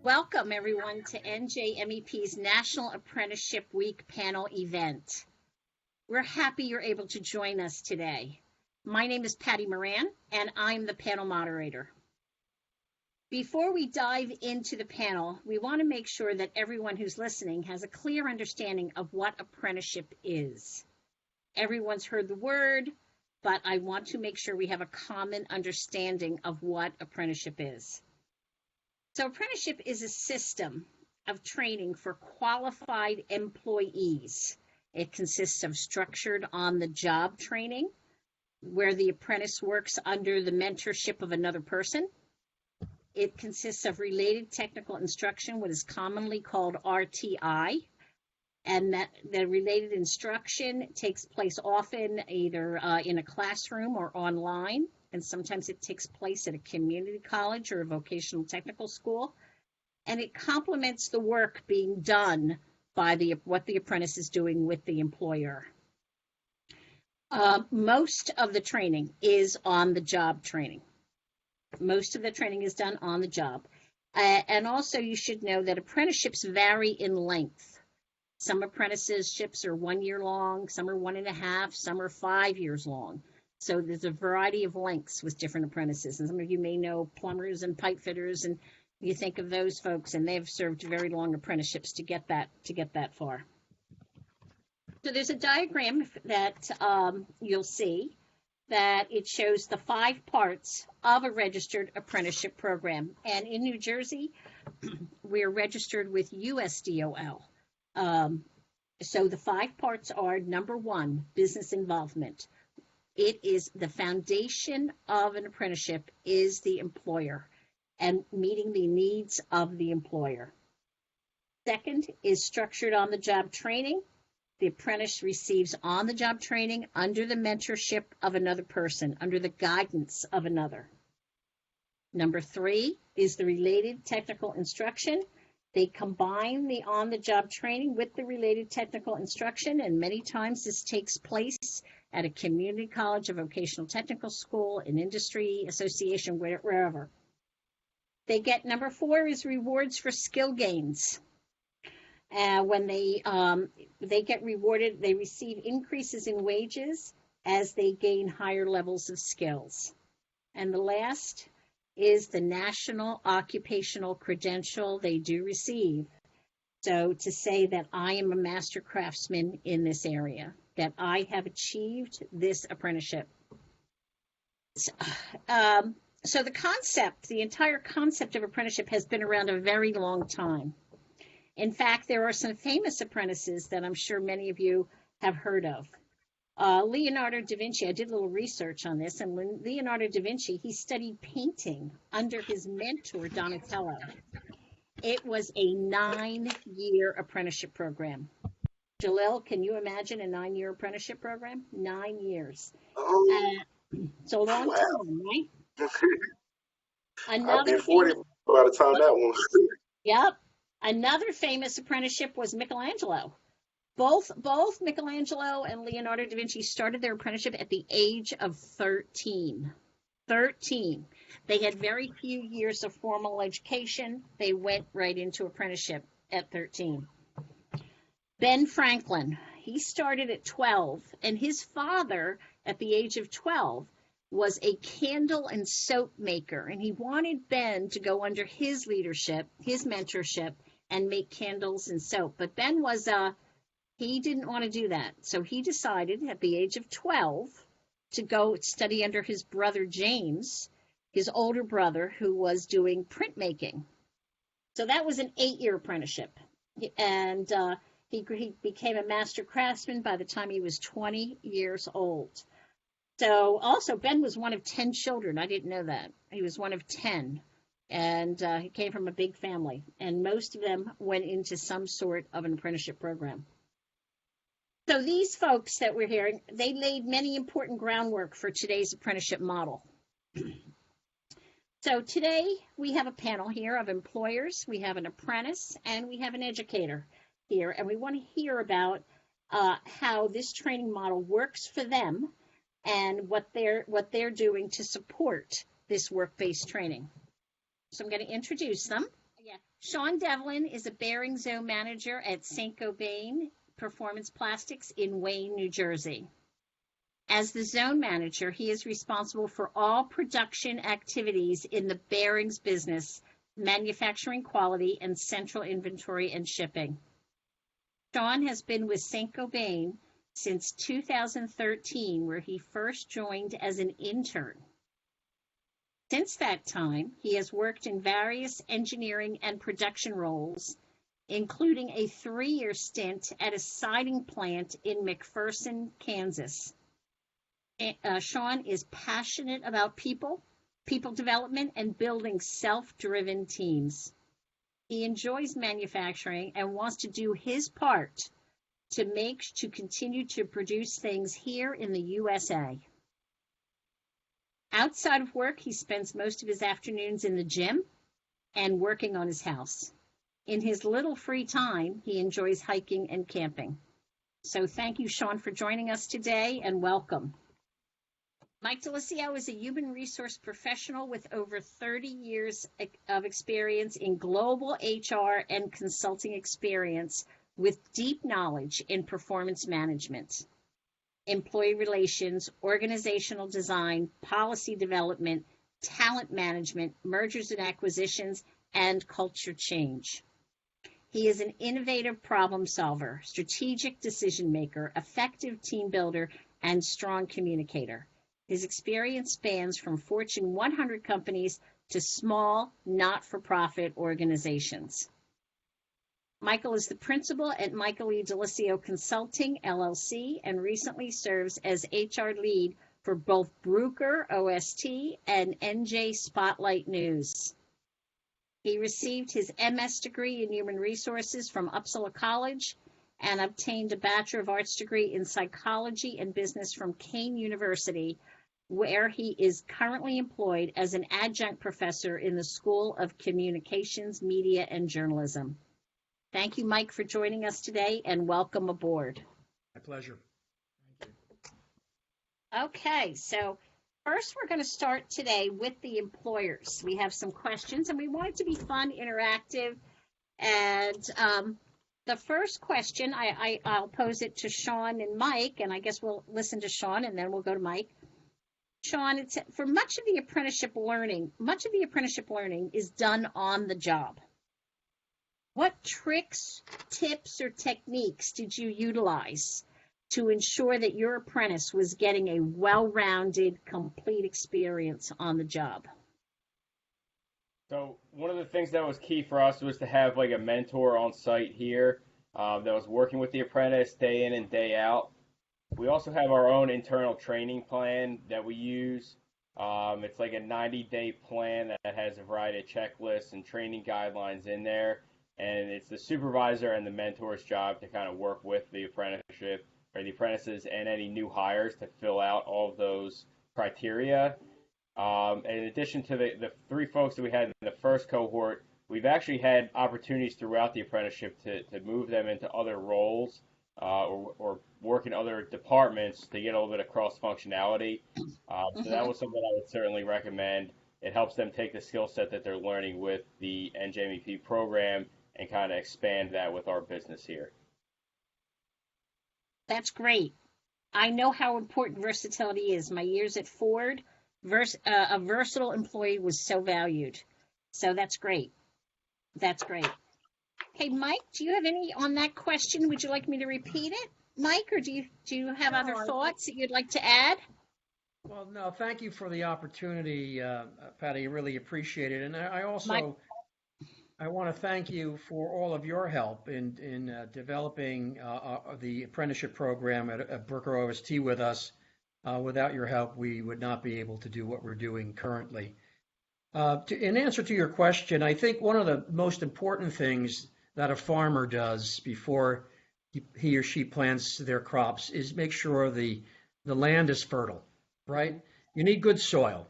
Welcome, everyone, to NJMEP's National Apprenticeship Week panel event. We're happy you're able to join us today. My name is Patty Moran, and I'm the panel moderator. Before we dive into the panel, we want to make sure that everyone who's listening has a clear understanding of what apprenticeship is. Everyone's heard the word, but I want to make sure we have a common understanding of what apprenticeship is. So apprenticeship is a system of training for qualified employees. It consists of structured on-the-job training, where the apprentice works under the mentorship of another person. It consists of related technical instruction, what is commonly called RTI, and that the related instruction takes place often either in a classroom or online, and sometimes it takes place at a community college or a vocational technical school, and it complements the work being done by what the apprentice is doing with the employer. Most of the training is on-the-job training. Most of the training is done on the job. And also you should know that apprenticeships vary in length. Some apprenticeships are 1 year long, some are 1.5, some are 5 years long. So there's a variety of lengths with different apprentices. And some of you may know plumbers and pipe fitters, and you think of those folks, and they've served very long apprenticeships to get that far. So there's a diagram that you'll see that it shows the 5 parts of a registered apprenticeship program. And in New Jersey, we're registered with USDOL. So the 5 parts are: number 1, business involvement. It is the foundation of an apprenticeship is the employer and meeting the needs of the employer. Second is structured on-the-job training. The apprentice receives on-the-job training under the mentorship of another person, under the guidance of another. Number 3 is the related technical instruction. They combine the on-the-job training with the related technical instruction, and many times this takes place at a community college, a vocational technical school, an industry association, wherever. They get, number 4 is rewards for skill gains. When they get rewarded, they receive increases in wages as they gain higher levels of skills. And the last is the National Occupational Credential they do receive. So to say that I am a master craftsman in this area, that I have achieved this apprenticeship. So the entire concept of apprenticeship has been around a very long time. In fact, there are some famous apprentices that I'm sure many of you have heard of. Leonardo da Vinci, I did a little research on this, and Leonardo da Vinci, he studied painting under his mentor, Donatello. It was a 9-year apprenticeship program. Jalil, can you imagine a 9-year apprenticeship program? 9 years. It's a long time, right? I'll be 40 by the time that one. Yep. Another famous apprenticeship was Michelangelo. Both Michelangelo and Leonardo da Vinci started their apprenticeship at the age of 13. 13. They had very few years of formal education. They went right into apprenticeship at 13. Ben Franklin, he started at 12, and his father, at the age of 12, was a candle and soap maker, and he wanted Ben to go under his leadership, his mentorship, and make candles and soap. But Ben he didn't want to do that. So he decided at the age of 12 to go study under his brother James, his older brother, who was doing printmaking. So that was an 8-year apprenticeship. And he became a master craftsman by the time he was 20 years old. So also Ben was one of 10 children. I didn't know that. He was one of 10. And he came from a big family, and most of them went into some sort of an apprenticeship program. So these folks that we're hearing, they laid many important groundwork for today's apprenticeship model. So today we have a panel here of employers, we have an apprentice, and we have an educator here, and we want to hear about how this training model works for them and what they're doing to support this work-based training. So I'm going to introduce them. Yeah. Sean Devlin is a bearing zone manager at Saint-Gobain Performance Plastics in Wayne, New Jersey. As the zone manager, he is responsible for all production activities in the bearings business, manufacturing quality, and central inventory and shipping. Sean has been with Saint-Gobain since 2013, where he first joined as an intern. Since that time, he has worked in various engineering and production roles, including a 3-year stint at a siding plant in McPherson, Kansas. Sean is passionate about people development, and building self-driven teams. He enjoys manufacturing and wants to do his part to continue to produce things here in the USA. Outside of work, he spends most of his afternoons in the gym and working on his house. In his little free time, he enjoys hiking and camping. So thank you, Sean, for joining us today, and welcome. Mike Delicio is a human resource professional with over 30 years of experience in global HR and consulting experience, with deep knowledge in performance management, employee relations, organizational design, policy development, talent management, mergers and acquisitions, and culture change. He is an innovative problem solver, strategic decision maker, effective team builder, and strong communicator. His experience spans from Fortune 100 companies to small, not-for-profit organizations. Michael is the principal at Michael E. Delicio Consulting, LLC, and recently serves as HR lead for both Bruker OST and NJ Spotlight News. He received his MS degree in Human Resources from Uppsala College and obtained a Bachelor of Arts degree in Psychology and Business from Kane University, where he is currently employed as an adjunct professor in the School of Communications, Media, and Journalism. Thank you, Mike, for joining us today, and welcome aboard. My pleasure. Thank you. Okay, so first we're going to start today with the employers. We have some questions, and we want it to be fun, interactive. And the first question, I'll pose it to Sean and Mike, and I guess we'll listen to Sean, and then we'll go to Mike. Sean, it's, for much of the apprenticeship learning is done on the job. What tricks, tips, or techniques did you utilize to ensure that your apprentice was getting a well-rounded, complete experience on the job? So one of the things that was key for us was to have like a mentor on site here that was working with the apprentice day in and day out. We also have our own internal training plan that we use. It's like a 90-day plan that has a variety of checklists and training guidelines in there. And it's the supervisor and the mentor's job to kind of work with the apprenticeship or the apprentices and any new hires to fill out all of those criteria. In addition to the 3 folks that we had in the first cohort, we've actually had opportunities throughout the apprenticeship to move them into other roles or work in other departments to get a little bit of cross-functionality. So that was something I would certainly recommend. It helps them take the skill set that they're learning with the NJMEP program and kind of expand that with our business here. That's great. I know how important versatility is. My years at Ford, a versatile employee was so valued. So that's great. That's great. Hey, Mike, do you have any on that question? Would you like me to repeat it, Mike, or do you have other thoughts that you'd like to add? Well, no, thank you for the opportunity, Patty. I really appreciate it. And I also I want to thank you for all of your help in developing the apprenticeship program at Bruker OST with us. Without your help, we would not be able to do what we're doing currently. In answer to your question, I think one of the most important things that a farmer does before he or she plants their crops is make sure the land is fertile, right? You need good soil.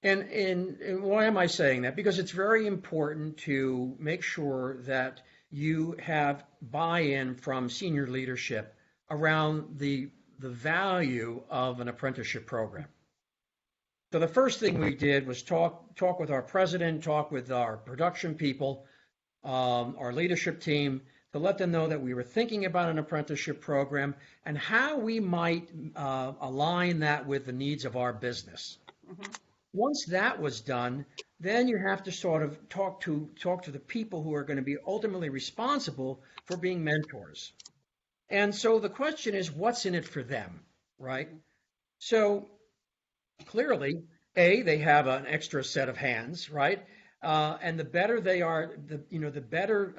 And why am I saying that? Because it's very important to make sure that you have buy-in from senior leadership around the value of an apprenticeship program. So the first thing we did was talk with our president, talk with our production people our leadership team, to let them know that we were thinking about an apprenticeship program and how we might align that with the needs of our business. Mhm. Once that was done, then you have to sort of talk to the people who are going to be ultimately responsible for being mentors. And so the question is, what's in it for them, right? So clearly, they have an extra set of hands, right? And the better they are, the better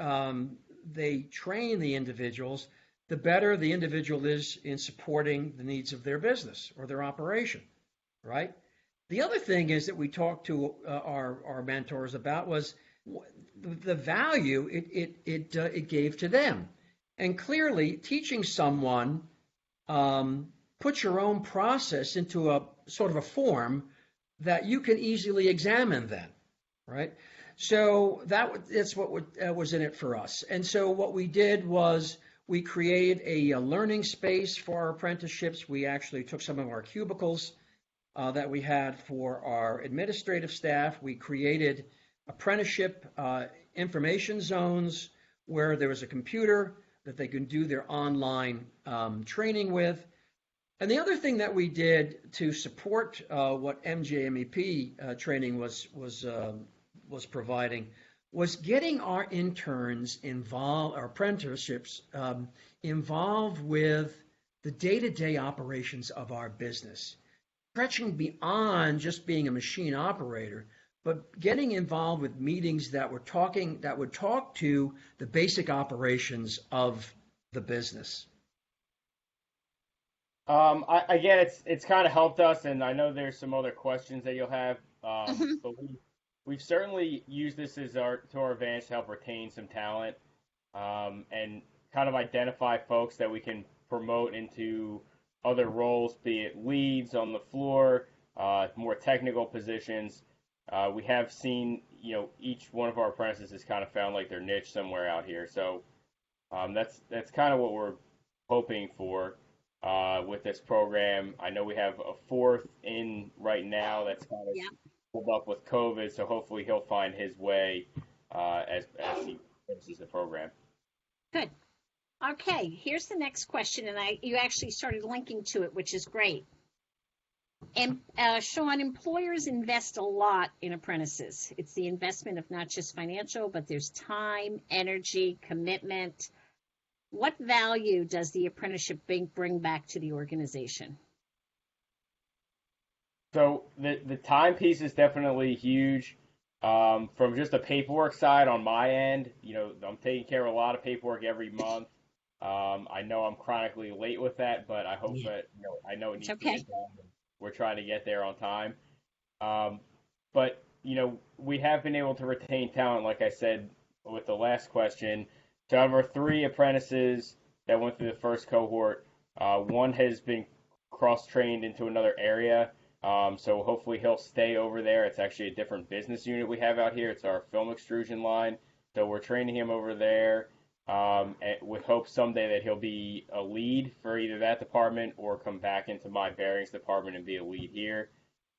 they train the individuals, the better the individual is in supporting the needs of their business or their operation, right? The other thing is that we talked to our mentors about was the value it gave to them. And clearly, teaching someone put your own process into a sort of a form that you can easily examine then, right? So that's what was in it for us. And so what we did was we created a learning space for our apprenticeships. We actually took some of our cubicles that we had for our administrative staff. We created apprenticeship information zones where there was a computer that they can do their online training with. And the other thing that we did to support what NJMEP training was providing was getting our interns involved, our apprenticeships involved with the day-to-day operations of our business, stretching beyond just being a machine operator, but getting involved with meetings that would talk to the basic operations of the business. Again, it's kind of helped us, and I know there's some other questions that you'll have, but we've certainly used this to our advantage to help retain some talent, and kind of identify folks that we can promote into other roles, be it leads on the floor, more technical positions. We have seen, each one of our apprentices has kind of found like their niche somewhere out here. So that's kind of what we're hoping for with this program. I know we have a fourth in right now that's kind of pulled up with COVID, so hopefully he'll find his way as he finishes the program. Good. Okay, here's the next question, and you actually started linking to it, which is great. And Sean, employers invest a lot in apprentices. It's the investment of not just financial, but there's time, energy, commitment. What value does the apprenticeship bring back to the organization? So the time piece is definitely huge. From just the paperwork side on my end, I'm taking care of a lot of paperwork every month. I know I'm chronically late with that, but I hope that, I know it needs to get done. We're trying to get there on time. But, we have been able to retain talent, like I said, with the last question. So out of our 3 apprentices that went through the first cohort, one has been cross-trained into another area. So hopefully he'll stay over there. It's actually a different business unit we have out here. It's our film extrusion line. So we're training him over there with hope someday that he'll be a lead for either that department or come back into my bearings department and be a lead here.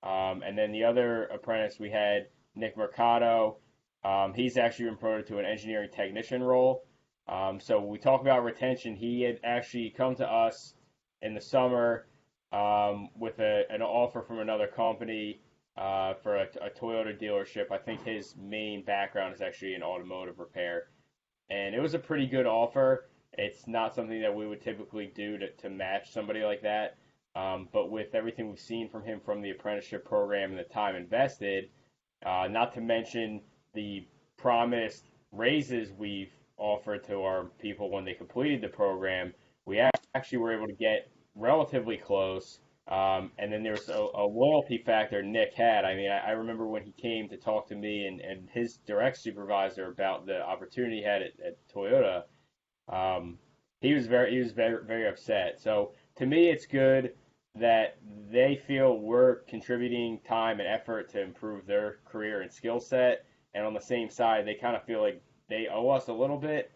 And then the other apprentice we had, Nick Mercado, he's actually been promoted to an engineering technician role. So when we talk about retention, he had actually come to us in the summer with an offer from another company for a Toyota dealership. I think his main background is actually in automotive repair. And it was a pretty good offer. It's not something that we would typically do to match somebody like that. But with everything we've seen from him from the apprenticeship program and the time invested, not to mention the promised raises we've offered to our people when they completed the program, we actually were able to get relatively close. And then there's a loyalty factor Nick had. I mean, I remember when he came to talk to me and his direct supervisor about the opportunity he had at Toyota. He was very, very upset. So to me, it's good that they feel we're contributing time and effort to improve their career and skill set. And on the same side, they kind of feel like they owe us a little bit.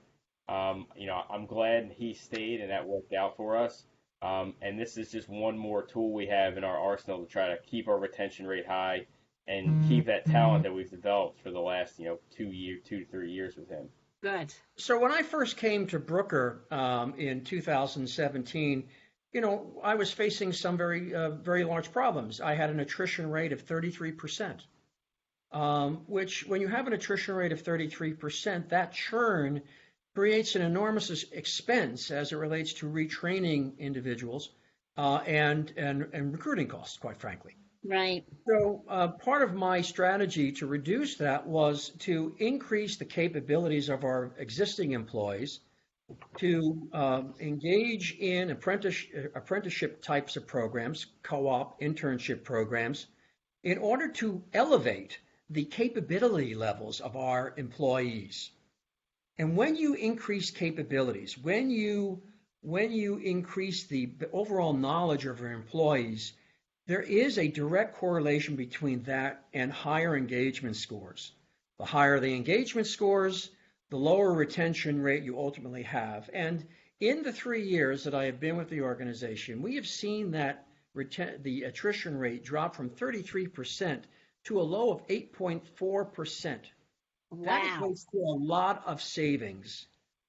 I'm glad he stayed and that worked out for us. And this is just one more tool we have in our arsenal to try to keep our retention rate high and keep that talent that we've developed for the last 2 to 3 years with him. Good. So when I first came to Bruker in 2017, I was facing some very large problems. I had an attrition rate of 33%, which when you have an attrition rate of 33%, that churn creates an enormous expense as it relates to retraining individuals and recruiting costs, quite frankly. Right. So part of my strategy to reduce that was to increase the capabilities of our existing employees to engage in apprenticeship types of programs, co-op internship programs, in order to elevate the capability levels of our employees. And when you increase capabilities, when you increase the overall knowledge of your employees, there is a direct correlation between that and higher engagement scores. The higher the engagement scores, the lower retention rate you ultimately have. And in the 3 years that I have been with the organization, we have seen that the attrition rate drop from 33% to a low of 8.4%. Wow. That equates to a lot of savings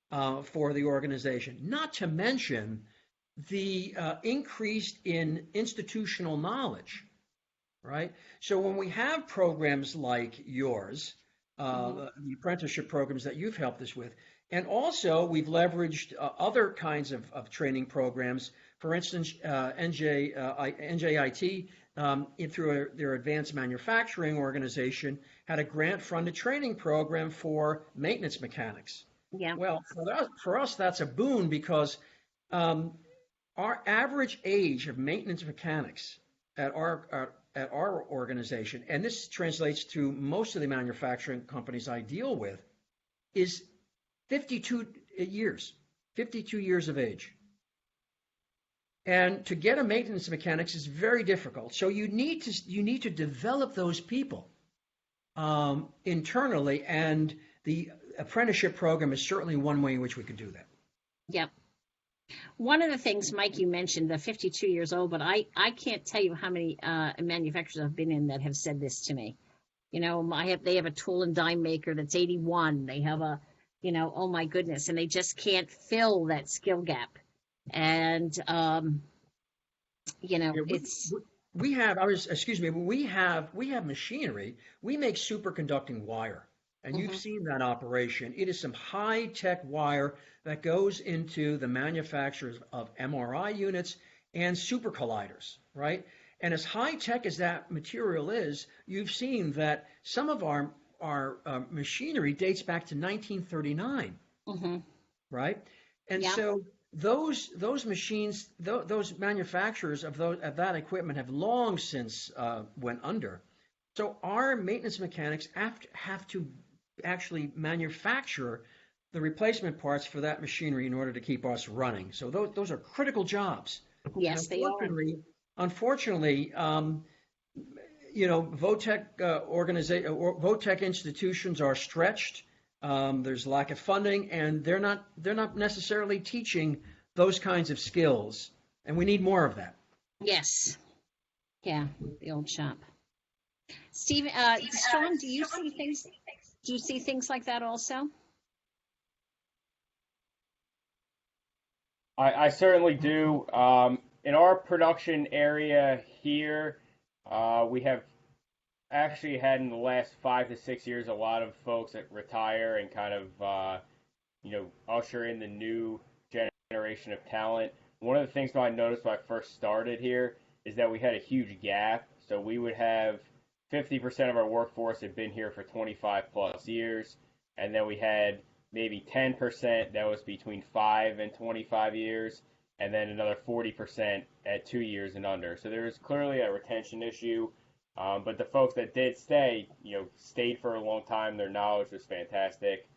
for the organization, not to mention the increase in institutional knowledge, right? So when we have programs like yours, the apprenticeship programs that you've helped us with, and also we've leveraged other kinds of training programs. For instance, NJIT, through their advanced manufacturing organization, had a grant-funded training program for maintenance mechanics. Yeah. Well, for us, that's a boon because our average age of maintenance mechanics at our organization, and this translates to most of the manufacturing companies I deal with, is 52 years of age. And to get a maintenance mechanics is very difficult. So you need to develop those people internally, and the apprenticeship program is certainly one way in which we could do that. Yep. One of the things, Mike, you mentioned, the 52 years old, but I can't tell you how many manufacturers I've been in that have said this to me. They have a tool and die maker that's 81. They have a, oh my goodness, and they just can't fill that skill gap. And, we have machinery. We make superconducting wire. And you've seen that operation. It is some high-tech wire that goes into the manufacturers of MRI units and super colliders, right? And as high-tech as that material is, you've seen that some of our machinery dates back to 1939, right? And so those machines, those manufacturers of that equipment have long since went under. So our maintenance mechanics have to actually manufacture the replacement parts for that machinery in order to keep us running. So those are critical jobs. Yes, they are. Unfortunately, VOTEC institutions are stretched. There's lack of funding, and they're not necessarily teaching those kinds of skills. And we need more of that. Yes. Yeah, the old shop. Steve, Sean, do you see things? Do you see things like that also? I certainly do. In our production area here, we have actually had in the last 5 to 6 years a lot of folks that retire and kind of usher in the new generation of talent. One of the things that I noticed when I first started here is that we had a huge gap. So we would have 50% of our workforce had been here for 25 plus years, and then we had maybe 10% that was between 5 and 25 years, and then another 40% at 2 years and under. So there was clearly a retention issue, but the folks that did stay, stayed for a long time. Their knowledge was fantastic.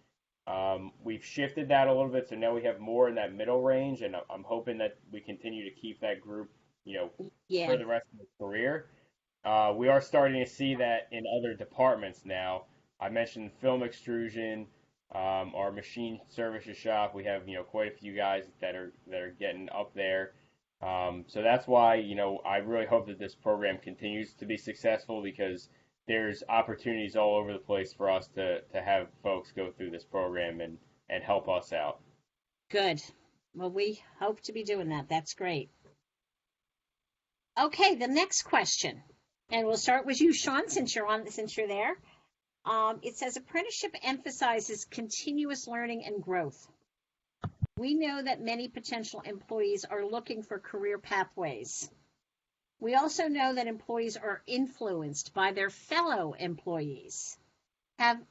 We've shifted that a little bit, so now we have more in that middle range, and I'm hoping that we continue to keep that group, for the rest of the career. We are starting to see that in other departments now. I mentioned film extrusion, our machine services shop. We have quite a few guys that are getting up there. So that's why I really hope that this program continues to be successful, because there's opportunities all over the place for us to have folks go through this program and help us out. Good. Well, we hope to be doing that. That's great. Okay, the next question, and we'll start with you, Sean, since you're there. It says apprenticeship emphasizes continuous learning and growth. We know that many potential employees are looking for career pathways. We also know that employees are influenced by their fellow employees. Have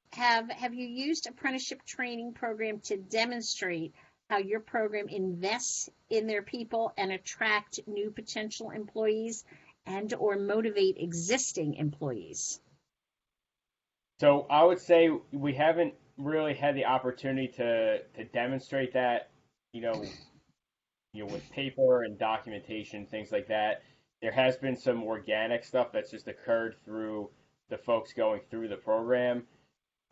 you used apprenticeship training program to demonstrate how your program invests in their people and attract new potential employees and or motivate existing employees? So I would say we haven't really had the opportunity to demonstrate that, with paper and documentation, things like that. There has been some organic stuff that's just occurred through the folks going through the program.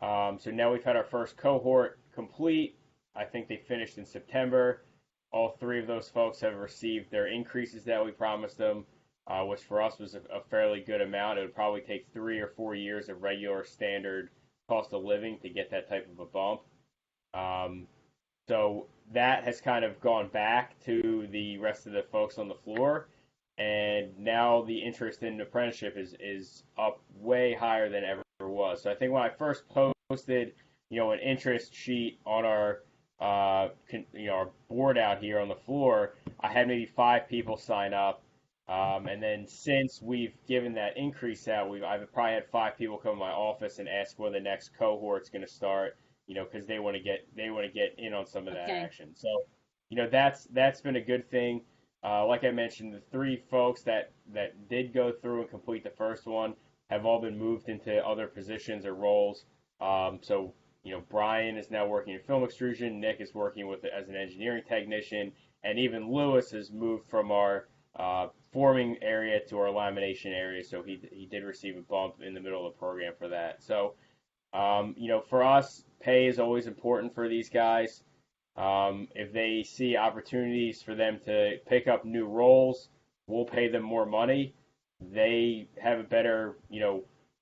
So now we've had our first cohort complete. I think they finished in September. All 3 of those folks have received their increases that we promised them, which for us was a fairly good amount. It would probably take 3 or 4 years of regular standard cost of living to get that type of a bump. So that has kind of gone back to the rest of the folks on the floor. And now the interest in apprenticeship is up way higher than ever was. So I think when I first posted, an interest sheet on our board out here on the floor, I had maybe 5 people sign up. And then since we've given that increase out, I've probably had 5 people come to my office and ask when the next cohort's going to start, because they want to get in on some of that action. So, that's been a good thing. Like I mentioned, the 3 folks that did go through and complete the first one have all been moved into other positions or roles. So, Brian is now working in film extrusion. Nick is working as an engineering technician, and even Lewis has moved from our forming area to our lamination area. So he did receive a bump in the middle of the program for that. So, for us, pay is always important for these guys. If they see opportunities for them to pick up new roles, we'll pay them more money. They have a better,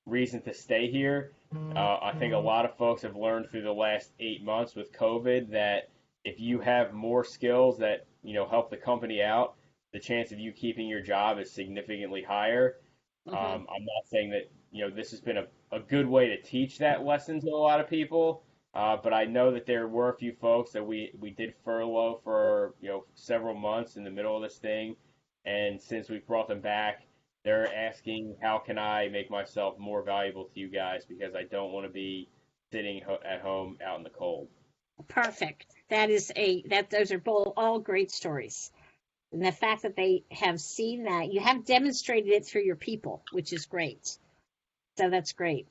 reason to stay here. I think a lot of folks have learned through the last 8 months with COVID that if you have more skills that, help the company out, the chance of you keeping your job is significantly higher. I'm not saying that, this has been a good way to teach that lesson to a lot of people. But I know that there were a few folks that we did furlough for, several months in the middle of this thing. And since we brought them back, they're asking, how can I make myself more valuable to you guys? Because I don't want to be sitting at home out in the cold. Perfect. Those are all great stories. And the fact that they have seen that, you have demonstrated it through your people, which is great. So that's great.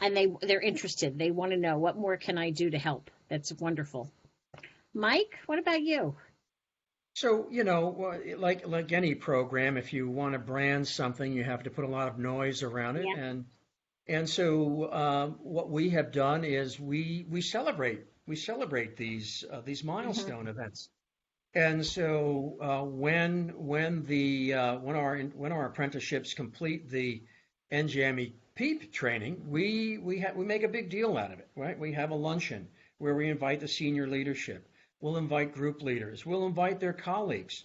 And they're interested. They want to know, what more can I do to help? That's wonderful. Mike, what about you? So, like any program, if you want to brand something, you have to put a lot of noise around it. Yeah. And so what we have done is we celebrate these milestone events. And so when our apprenticeships complete the NJMEP training, we make a big deal out of it, right? We have a luncheon where we invite the senior leadership. We'll invite group leaders. We'll invite their colleagues,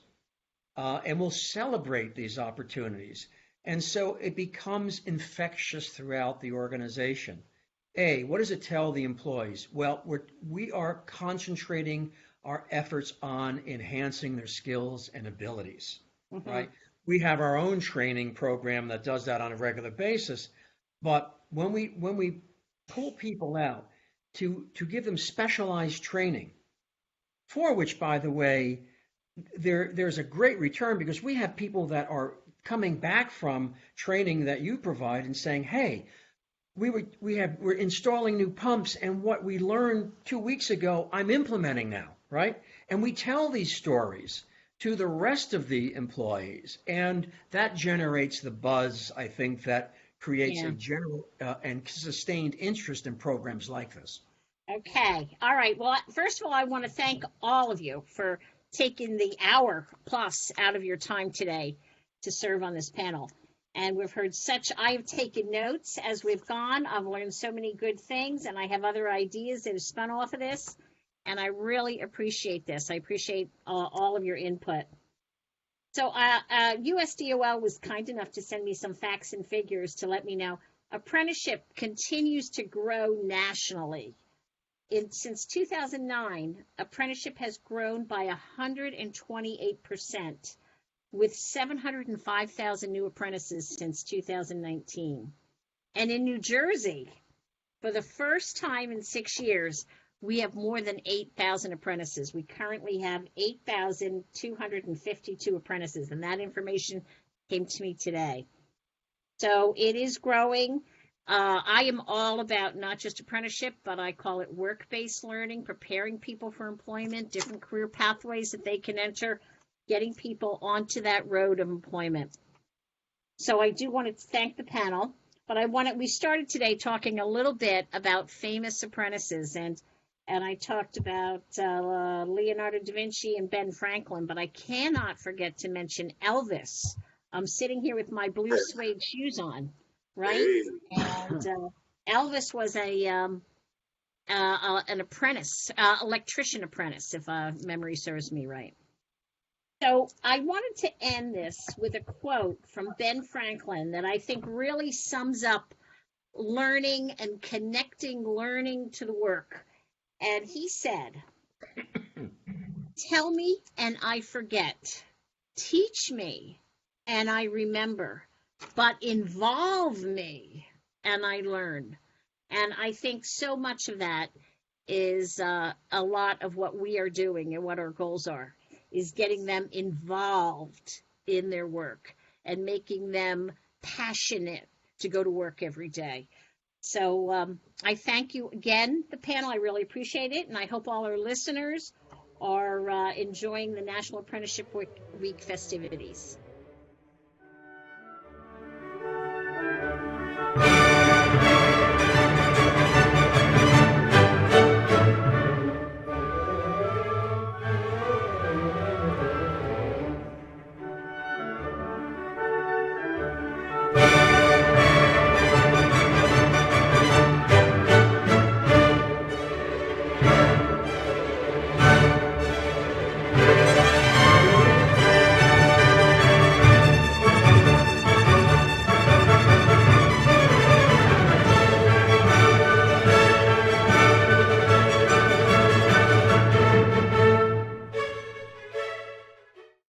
and we'll celebrate these opportunities. And so it becomes infectious throughout the organization. What does it tell the employees? Well, we are concentrating our efforts on enhancing their skills and abilities, right? We have our own training program that does that on a regular basis, but when we pull people out to give them specialized training, for which, by the way, there's a great return, because we have people that are coming back from training that you provide and saying, hey, we're installing new pumps, and what we learned 2 weeks ago, I'm implementing now, right? And we tell these stories to the rest of the employees, and that generates the buzz, I think, that creates a general and sustained interest in programs like this. Okay. All right. Well, first of all, I want to thank all of you for taking the hour plus out of your time today to serve on this panel. And we've heard I have taken notes as we've gone. I've learned so many good things, and I have other ideas that have spun off of this. And I really appreciate this. I appreciate all of your input. So USDOL was kind enough to send me some facts and figures to let me know apprenticeship continues to grow nationally. Since 2009, apprenticeship has grown by 128%, with 705,000 new apprentices since 2019. And in New Jersey, for the first time in 6 years, we have more than 8,000 apprentices. We currently have 8,252 apprentices, and that information came to me today. So it is growing. I am all about not just apprenticeship, but I call it work-based learning, preparing people for employment, different career pathways that they can enter, getting people onto that road of employment. So I do want to thank the panel, but we started today talking a little bit about famous apprentices, and I talked about Leonardo da Vinci and Ben Franklin, but I cannot forget to mention ELVIS. I'm sitting here with my blue suede shoes on, right? And ELVIS was an apprentice, electrician apprentice, if memory serves me right. So I wanted to end this with a quote from Ben Franklin that I think really sums up learning and connecting learning to the work. And he said, "Tell me and I forget. Teach me and I remember. But involve me and I learn." And I think so much of that is a lot of what we are doing and what our goals are, is getting them involved in their work and making them passionate to go to work every day. So I thank you again, the panel. I really appreciate it. And I hope all our listeners are enjoying the National Apprenticeship Week festivities.